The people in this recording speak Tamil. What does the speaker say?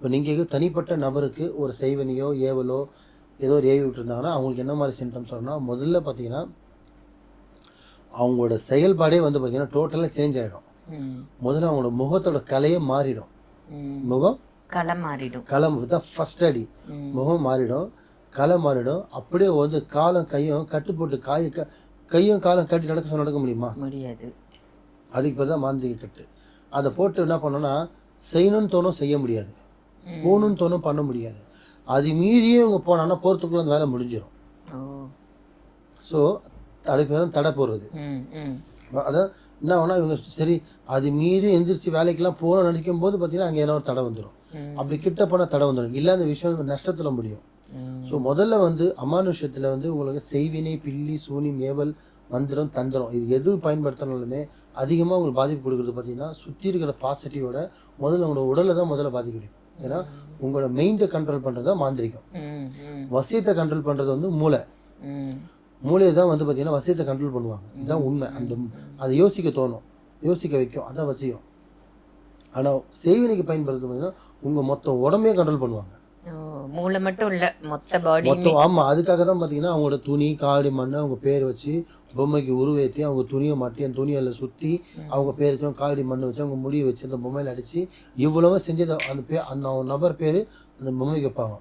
இப்போ நீங்கள் தனிப்பட்ட நபருக்கு ஒரு செய்வனியோ ஏவலோ ஏதோ ஒரு ஏவி விட்டுருந்தாங்கன்னா அவங்களுக்கு என்ன மாதிரி சிம்டம்ஸ் வரும்னா, முதல்ல பார்த்தீங்கன்னா அவங்களோட செயல்பாடே வந்து பார்த்தீங்கன்னா டோட்டலாக சேஞ்ச் ஆகிடும். முதல்ல அவங்களோட முகத்தோட கலையே மாறிடும். முகம் களம் தான் ஃபர்ஸ்ட் அடி. முகம் மாறிடும், களை மாறிடும். அப்படியே வந்து காலம் கையும் கட்டு போட்டு கையும் காலம் கட்டி நடக்க முடியுமா? முடியாது. அதுக்கு பேர் தான் மாந்திரிக கட்டு. அதை போட்டு என்ன பண்ணோன்னா, செய்யணும்னு தோணும் செய்ய முடியாது, போகணுன்னு தோணும் பண்ண முடியாது. அது மீறியே இவங்க போனான்னா போகிறதுக்குள்ள அந்த வேலை முடிஞ்சிடும். ஸோ அதுக்கு பேர் தான் தடை போடுறது. அதான் என்ன ஆகுனா, இவங்க சரி அது மீறி எந்திரிச்சு வேலைக்கெல்லாம் போகணும்னு நினைக்கும் போது பார்த்தீங்கன்னா அங்கே ஏன்னா ஒரு தடை வந்துடும். அப்படி கிட்ட போனால் தடை வந்துடும். இல்லாத விஷயம் நஷ்டத்தில் முடியும். ஸோ முதல்ல வந்து அமானுஷத்தில் வந்து உங்களுக்கு செய்வினை, பில்லி, சூனியம், ஏவல், மந்திரம், தந்திரம் இது எது பயன்படுத்தினாலுமே அதிகமாக உங்களுக்கு பாதிப்பு கொடுக்குறது பார்த்தீங்கன்னா சுற்றி இருக்கிற பாசிட்டிவோட முதல்ல உங்களோட உடலை தான் முதல்ல பாதிக்க முடியும். ஏன்னா உங்களோட மெயின்டை கண்ட்ரோல் பண்ணுறது தான் மாந்திரிகம். வசியத்தை கண்ட்ரோல் பண்ணுறது வந்து மூளையை தான் வந்து பார்த்தீங்கன்னா வசியத்தை கண்ட்ரோல் பண்ணுவாங்க. இதுதான் உண்மை. அதை யோசிக்க தோணும், யோசிக்க வைக்கும், அதான் வசியம். ஆனால் செய்வினைக்கு பயன்படுறது பார்த்தீங்கன்னா உங்கள் மொத்த உடம்பையே கண்ட்ரோல் பண்ணுவாங்க. மூளை மட்டும் இல்லை, மொத்த பாடி மொத்தம். ஆமாம், அதுக்காக தான் பார்த்தீங்கன்னா அவங்களோட துணி காடி மண் அவங்க பேர் வச்சு பொம்மைக்கு உருவேற்றி அவங்க துணியை மாட்டி அந்த துணியில் சுற்றி அவங்க பேர் வச்சு காடி மண் வச்சு அவங்க முடியை வச்சு அந்த பொம்மையில் அடித்து இவ்வளவு செஞ்சு அந்த நபர் பேர் அந்த பொம்மைக்கு வைப்பாங்க.